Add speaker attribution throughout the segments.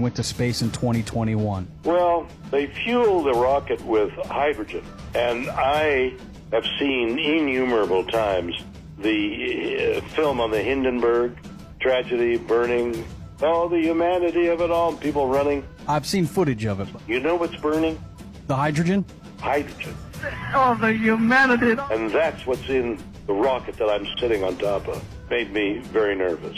Speaker 1: you went to space in 2021?
Speaker 2: Well, they fuel the rocket with hydrogen, and I have seen innumerable times the film on the Hindenburg tragedy, burning, the humanity of it all, people running.
Speaker 1: I've seen footage of it.
Speaker 2: You know what's burning?
Speaker 1: The hydrogen?
Speaker 2: Hydrogen.
Speaker 1: Oh, the humanity.
Speaker 2: And that's what's in the rocket that I'm sitting on top of. Made me very nervous.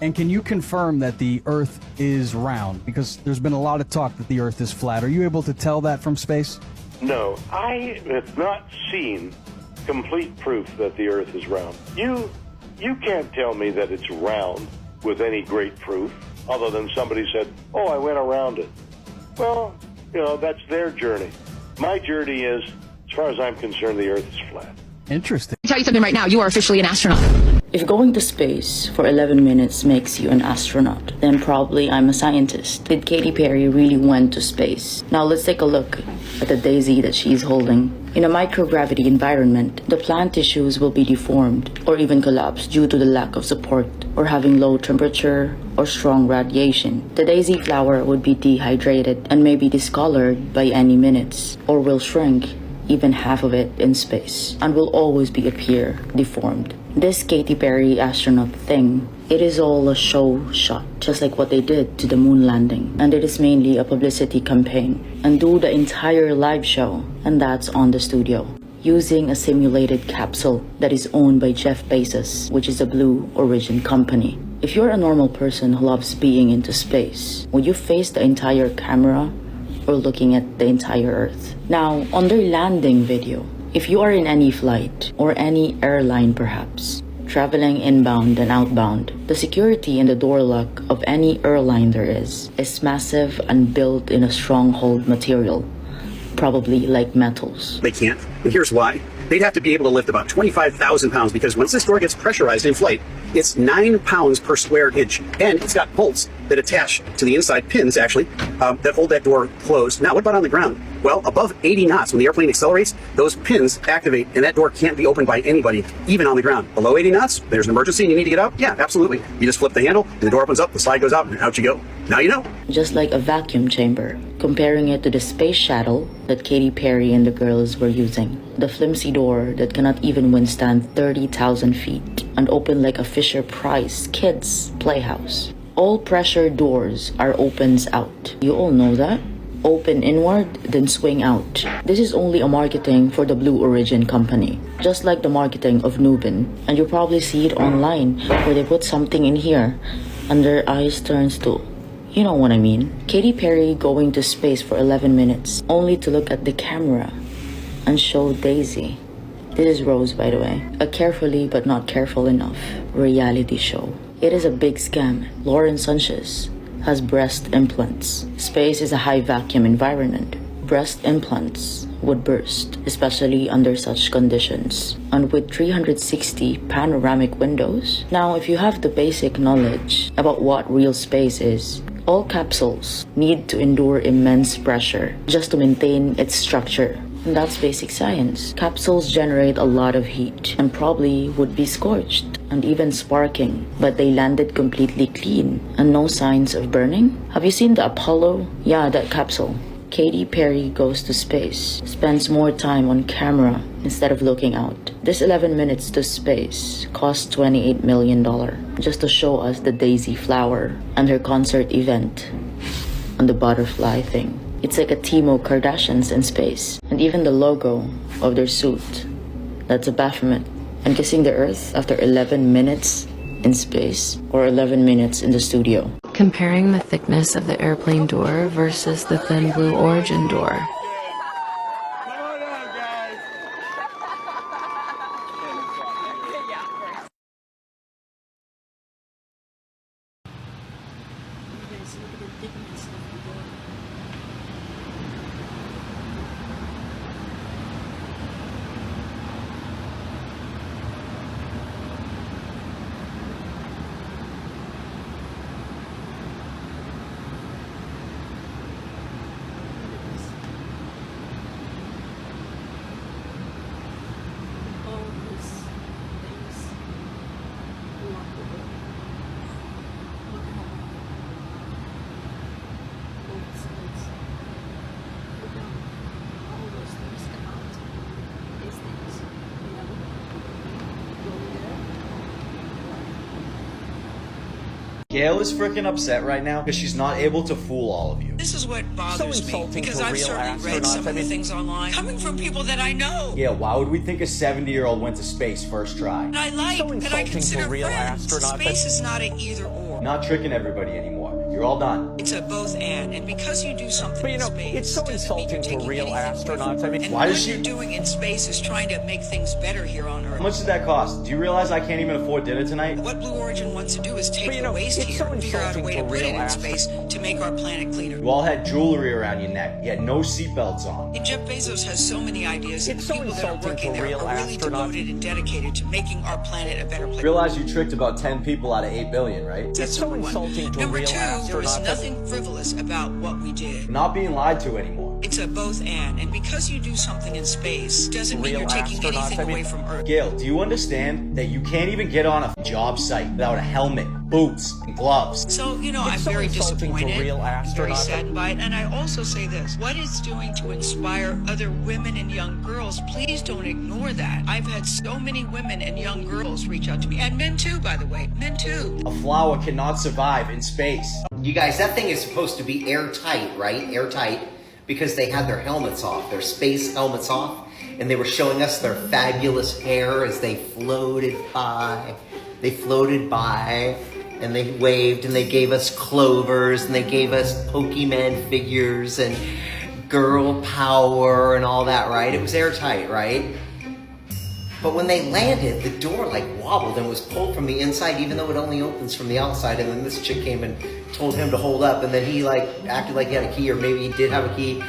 Speaker 1: And can you confirm that the Earth is round? Because there's been a lot of talk that the Earth is flat. Are you able to tell that from space?
Speaker 2: No, I have not seen complete proof that the Earth is round. You can't tell me that it's round with any great proof, other than somebody said, oh, I went around it. Well, that's their journey. My journey is, as far as I'm concerned, the Earth is flat.
Speaker 1: Interesting.
Speaker 3: I'll tell you something right now. You are officially an astronaut.
Speaker 4: If going to space for 11 minutes makes you an astronaut, then probably I'm a scientist. Did Katy Perry really went to space? Now let's take a look at the daisy that she's holding. In a microgravity environment, the plant tissues will be deformed or even collapse due to the lack of support or having low temperature or strong radiation. The daisy flower would be dehydrated and may be discolored by any minutes or will shrink, even half of it in space, and will always appear deformed. This Katy Perry astronaut thing, it is all a show shot, just like what they did to the moon landing. And it is mainly a publicity campaign, and do the entire live show, and that's on the studio, using a simulated capsule that is owned by Jeff Bezos, which is a Blue Origin company. If you're a normal person who loves being into space, would you face the entire camera or looking at the entire Earth? Now, on their landing video, if you are in any flight or any airline perhaps, traveling inbound and outbound, the security in the door lock of any airline there is massive and built in a stronghold material, probably like metals.
Speaker 5: They can't, and here's why. They'd have to be able to lift about 25,000 pounds because once this door gets pressurized in flight, it's 9 pounds per square inch, and it's got bolts that attach to the inside pins, actually, that hold that door closed. Now, what about on the ground? Well, above 80 knots, when the airplane accelerates, those pins activate, and that door can't be opened by anybody, even on the ground. Below 80 knots, there's an emergency and you need to get out? Yeah, absolutely. You just flip the handle, and the door opens up, the slide goes out, and out you go. Now you know.
Speaker 4: Just like a vacuum chamber, comparing it to the space shuttle that Katy Perry and the girls were using. The flimsy door that cannot even withstand 30,000 feet and open like a Fisher-Price kids' playhouse. All pressure doors are opens out. You all know that? Open inward, then swing out. This is only a marketing for the Blue Origin company, just like the marketing of Nubin. And you probably see it online where they put something in here and their eyes turns to, you know what I mean. Katy Perry going to space for 11 minutes, only to look at the camera and show Daisy. This is Rose, by the way. A carefully but not careful enough reality show. It is a big scam. Lauren Sanchez has breast implants. Space is a high vacuum environment. Breast implants would burst, especially under such conditions. And with 360 panoramic windows. Now, if you have the basic knowledge about what real space is, all capsules need to endure immense pressure just to maintain its structure. And that's basic science. Capsules generate a lot of heat and probably would be scorched and even sparking, but they landed completely clean and no signs of burning. Have you seen the Apollo? Yeah, that capsule. Katy Perry goes to space, spends more time on camera instead of looking out. This 11 minutes to space cost $28 million just to show us the daisy flower and her concert event on the butterfly thing. It's like a team of Kardashians in space. And even the logo of their suit, that's a Baphomet. And kissing the Earth after 11 minutes in space or 11 minutes in the studio.
Speaker 6: Comparing the thickness of the airplane door versus the thin Blue Origin door.
Speaker 7: Gail is freaking upset right now because she's not able to fool all of you.
Speaker 8: This is what bothers me, because I've certainly read some of the things online, coming from people that I know.
Speaker 7: Gail, why would we think a 70-year-old went to space first try?
Speaker 8: And I like, and I consider friends. Space is not an either or.
Speaker 7: Not tricking everybody anymore. You're all done.
Speaker 8: It's a both and because you do something in space,
Speaker 9: it's so insulting to real astronauts. I mean,
Speaker 8: and
Speaker 7: why
Speaker 8: what
Speaker 7: does
Speaker 8: you're doing in space is trying to make things better here on Earth.
Speaker 7: How much did that cost? Do you realize I can't even afford dinner tonight?
Speaker 8: What Blue Origin wants to do is take the waste here and figure out a way to put it in space to make our planet cleaner.
Speaker 7: You all had jewelry around your neck. You had no seatbelts on.
Speaker 8: And Jeff Bezos has so many ideas, and the people that are working there are really devoted and dedicated to making our planet a better place.
Speaker 7: Realize you tricked about 10 people out of 8 billion, right?
Speaker 8: That's number one. Number two, there is nothing frivolous about what we did.
Speaker 7: Not being lied to anymore.
Speaker 8: It's a both and because you do something in space doesn't mean you're taking anything away from Earth.
Speaker 7: Gail, do you understand that you can't even get on a job site without a helmet, boots, and gloves?
Speaker 8: So, I'm very disappointed, very saddened by it, and I also say this. What it's doing to inspire other women and young girls, please don't ignore that. I've had so many women and young girls reach out to me, and men too, by the way, men too.
Speaker 7: A flower cannot survive in space.
Speaker 10: You guys, that thing is supposed to be airtight, right? Airtight, because they had their helmets off, their space helmets off, and they were showing us their fabulous hair as they floated by. They floated by, and they waved, and they gave us clovers, and they gave us Pokemon figures, and girl power, and all that, right? It was airtight, right? But when they landed, the door wobbled and was pulled from the inside, even though it only opens from the outside. And then this chick came and told him to hold up, and then he acted like he had a key, or maybe he did have a key.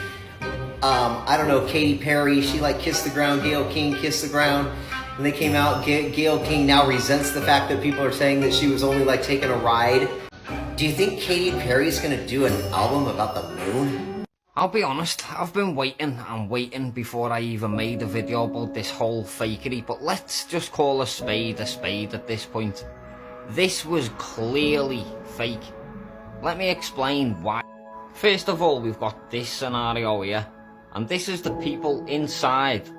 Speaker 10: I don't know, Katy Perry, she kissed the ground, Gayle King kissed the ground, and they came out. Gayle King now resents the fact that people are saying that she was only taking a ride. Do you think Katy Perry's gonna do an album about the moon?
Speaker 11: I'll be honest, I've been waiting and waiting before I even made a video about this whole fakery, but let's just call a spade at this point. This was clearly fake. Let me explain why. First of all, we've got this scenario here, and this is the people inside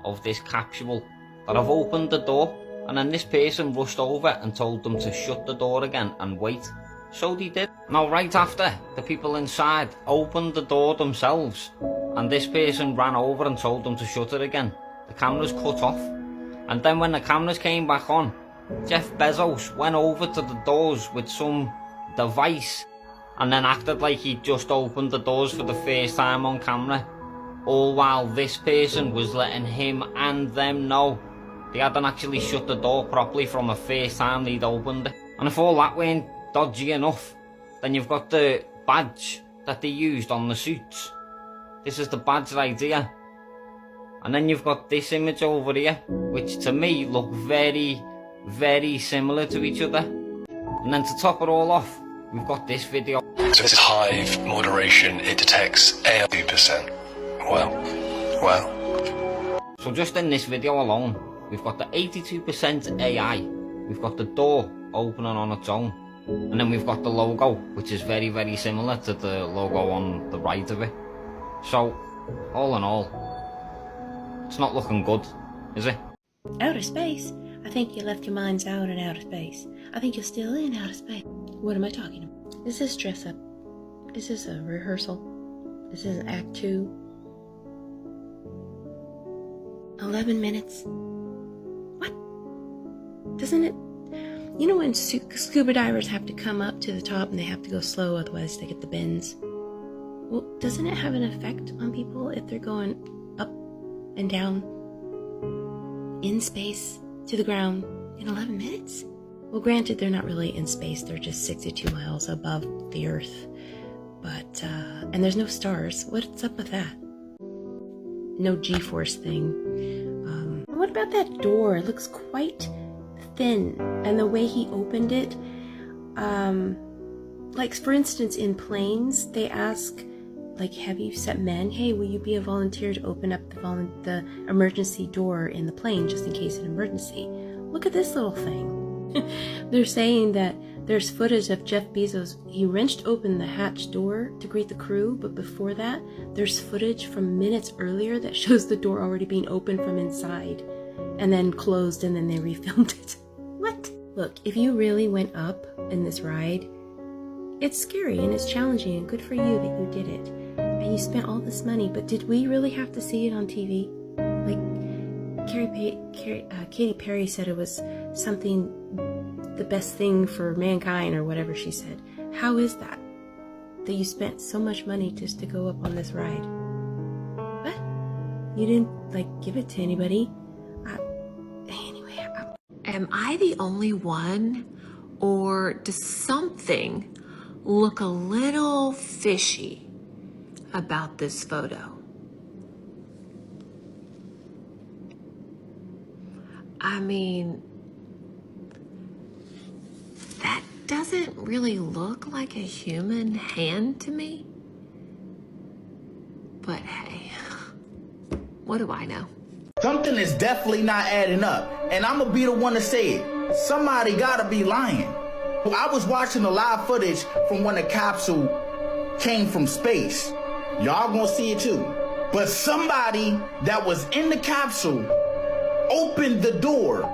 Speaker 11: of this capsule that have opened the door, and then this person rushed over and told them to shut the door again and wait. So they did. Now right after, the people inside opened the door themselves, and this person ran over and told them to shut it again. The cameras cut off, and then when the cameras came back on, Jeff Bezos went over to the doors with some device and then acted like he'd just opened the doors for the first time on camera, all while this person was letting him and them know they hadn't actually shut the door properly from the first time they'd opened it. And if all that weren't dodgy enough, then you've got the badge that they used on the suits. This is the badge right here. And then you've got this image over here, which to me look very, very similar to each other. And then to top it all off, we've got this video.
Speaker 12: So this is Hive moderation. It detects AI 2%. Wow.
Speaker 11: So just in this video alone, we've got the 82% AI. We've got the door opening on its own. And then we've got the logo, which is very, very similar to the logo on the right of it. So, all in all, it's not looking good, is it?
Speaker 13: Outer space? I think you left your minds out in outer space. I think you're still in outer space. What am I talking about? Is this dress up? Is this a rehearsal? Is this act 2? 11 minutes? What? Doesn't it? You know when scuba divers have to come up to the top and they have to go slow, otherwise they get the bends? Well, doesn't it have an effect on people if they're going up and down in space to the ground in 11 minutes? Well, granted, they're not really in space. They're just 62 miles above the Earth. But, and there's no stars. What's up with that? No G-force thing. What about that door? It looks quite thin, and the way he opened it, for instance in planes they ask heavy set men, hey, will you be a volunteer to open up the emergency door in the plane just in case of an emergency? Look at this little thing. They're saying that there's footage of Jeff Bezos. He wrenched open the hatch door to greet the crew, but before that there's footage from minutes earlier that shows the door already being opened from inside and then closed, and then they refilmed it. What? Look, if you really went up in this ride, it's scary and it's challenging, and good for you that you did it. And you spent all this money, but did we really have to see it on TV? Like Katy Perry said it was something, the best thing for mankind, or whatever she said. How is that you spent so much money just to go up on this ride? What? You didn't, like, give it to anybody?
Speaker 6: Am I the only one, or does something look a little fishy about this photo? I mean, that doesn't really look like a human hand to me. But hey, what do I know?
Speaker 14: Something is definitely not adding up, and I'm gonna be the one to say it. Somebody gotta be lying. I was watching the live footage from when the capsule came from space. Y'all gonna see it too. But somebody that was in the capsule opened the door,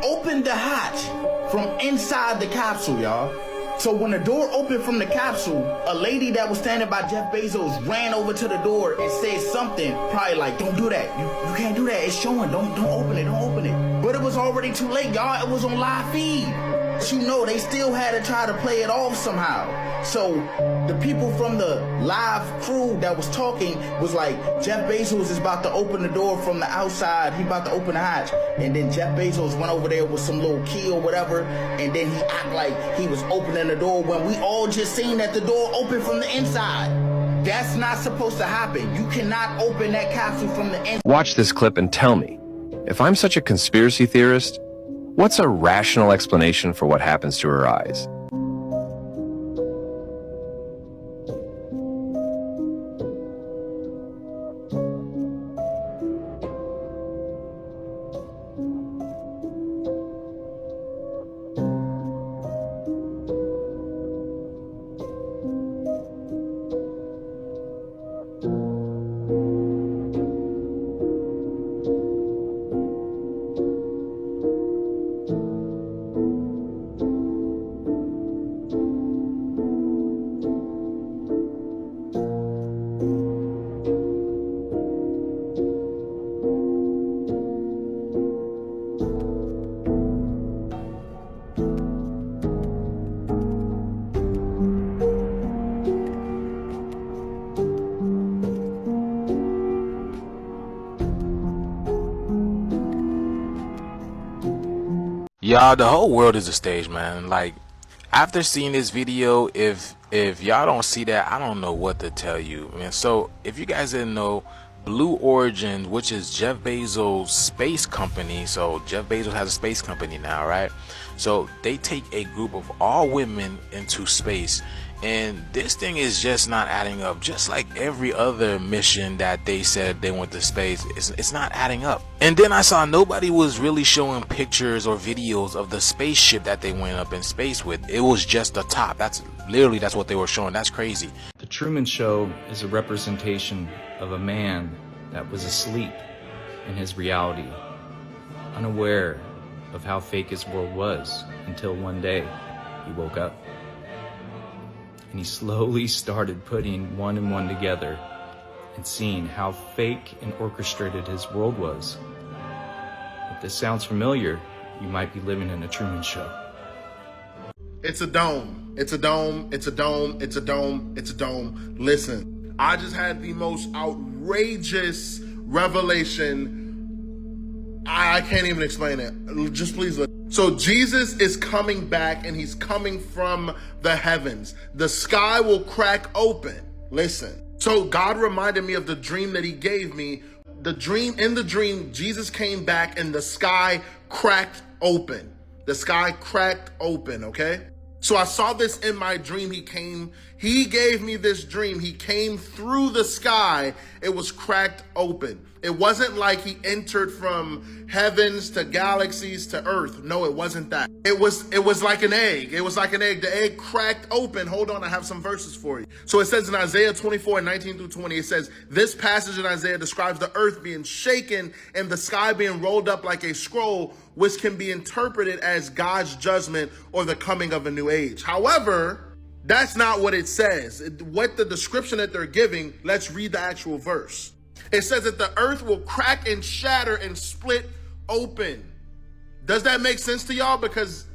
Speaker 14: opened the hatch from inside the capsule, y'all. So when the door opened from the capsule, a lady that was standing by Jeff Bezos ran over to the door and said something, probably like, don't do that. You can't do that. It's showing. Don't open it. Don't open it. But it was already too late, y'all. It was on live feed. But you know, they still had to try to play it off somehow. So the people from the live crew that was talking was like, Jeff Bezos is about to open the door from the outside. He about to open the hatch. And then Jeff Bezos went over there with some little key or whatever. And then he act like he was opening the door when we all just seen that the door opened from the inside. That's not supposed to happen. You cannot open that capsule from the inside.
Speaker 15: Watch this clip and tell me, if I'm such a conspiracy theorist, what's a rational explanation for what happens to her eyes?
Speaker 16: Y'all, the whole world is a stage, man. Like, after seeing this video, if y'all don't see that, I don't know what to tell you, man. So if you guys didn't know, Blue Origin, which is Jeff Bezos' space company, so Jeff Bezos has a space company now, right? So they take a group of all women into space, and this thing is just not adding up. Just like every other mission that they said they went to space, it's not adding up. And then I saw nobody was really showing pictures or videos of the spaceship that they went up in space with. It was just the top. That's what they were showing. That's crazy.
Speaker 17: The Truman Show is a representation of a man that was asleep in his reality, unaware of how fake his world was, until one day he woke up. And he slowly started putting one and one together and seeing how fake and orchestrated his world was. If this sounds familiar, you might be living in a Truman Show.
Speaker 18: It's a dome. It's a dome. It's a dome. It's a dome. It's a dome. Listen, I just had the most outrageous revelation. I can't even explain it. Just please listen. So Jesus is coming back, and he's coming from the heavens. The sky will crack open. Listen. So God reminded me of the dream that he gave me. In the dream, Jesus came back and the sky cracked open. The sky cracked open, okay? So I saw this in my dream. He gave me this dream. He came through the sky. It was cracked open. It wasn't like he entered from heavens to galaxies to earth. No, it wasn't that. It was like an egg. It was like an egg. The egg cracked open. Hold on, I have some verses for you. So it says in Isaiah 24, 19 through 20, it says, this passage in Isaiah describes the earth being shaken and the sky being rolled up like a scroll, which can be interpreted as God's judgment or the coming of a new age. However, That's not what it says. What the description that they're giving, let's read the actual verse. It says that the earth will crack and shatter and split open. Does that make sense to y'all? Because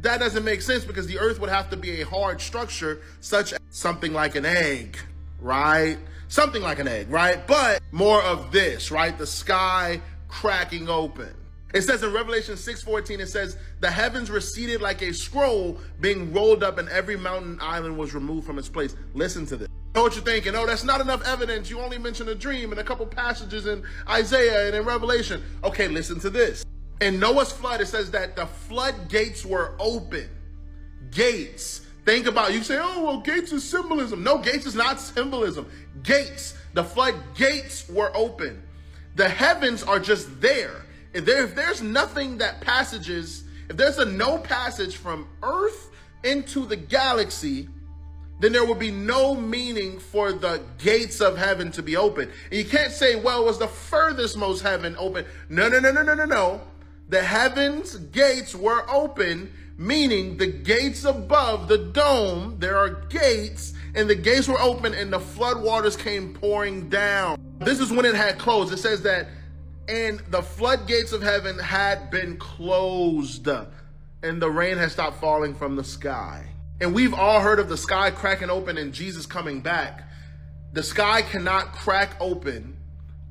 Speaker 18: that doesn't make sense, because the earth would have to be a hard structure, such as something like an egg, right? Something like an egg, right? But more of this, right? The sky cracking open. It says in Revelation 6:14, it says, the heavens receded like a scroll being rolled up, and every mountain island was removed from its place. Listen to this. I know what you're thinking. Oh, that's not enough evidence. You only mentioned a dream and a couple passages in Isaiah and in Revelation. Okay, listen to this. In Noah's flood, it says that the floodgates were open. Gates. Think about it. You say, oh, well, gates is symbolism. No, gates is not symbolism. Gates. The floodgates were open. The heavens are just there. If there's nothing that passages, if there's a no passage from Earth into the galaxy, then there would be no meaning for the gates of heaven to be open. And you can't say, well, it was the furthest most heaven open. No. The heavens gates were open, meaning the gates above the dome, there are gates, and the gates were open and the flood waters came pouring down. This is when it had closed. It says that, and the floodgates of heaven had been closed, and the rain had stopped falling from the sky. And we've all heard of the sky cracking open and Jesus coming back. The sky cannot crack open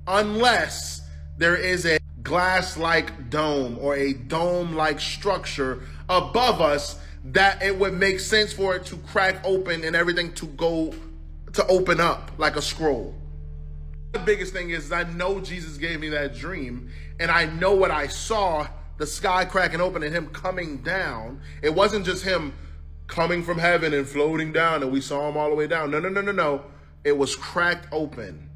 Speaker 18: unless there is a glass-like dome or a dome-like structure above us that it would make sense for it to crack open and everything to open up like a scroll. The biggest thing is I know Jesus gave me that dream, and I know what I saw, the sky cracking open and him coming down. It wasn't just him coming from heaven and floating down and we saw him all the way down. No. It was cracked open.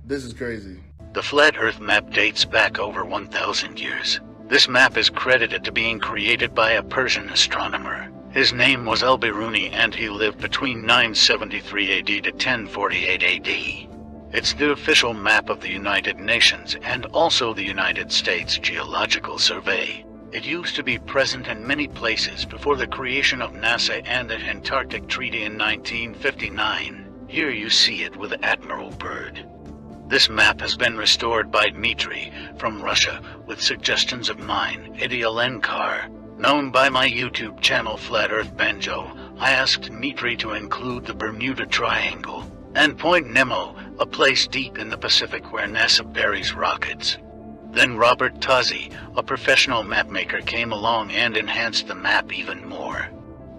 Speaker 18: This is crazy.
Speaker 19: The flat Earth map dates back over 1,000 years. This map is credited to being created by a Persian astronomer. His name was Al-Biruni, and he lived between 973 AD to 1048 AD. It's the official map of the United Nations and also the United States Geological Survey. It used to be present in many places before the creation of NASA and the Antarctic Treaty in 1959. Here you see it with Admiral Byrd. This map has been restored by Dmitry from Russia with suggestions of mine, Eddie Alenkar. Known by my YouTube channel Flat Earth Banjo, I asked Dmitry to include the Bermuda Triangle and Point Nemo, a place deep in the Pacific where NASA buries rockets. Then Robert Tozzi, a professional mapmaker, came along and enhanced the map even more.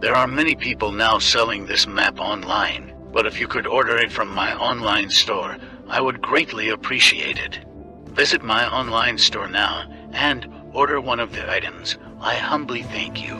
Speaker 19: There are many people now selling this map online, but if you could order it from my online store, I would greatly appreciate it. Visit my online store now and order one of the items. I humbly thank you.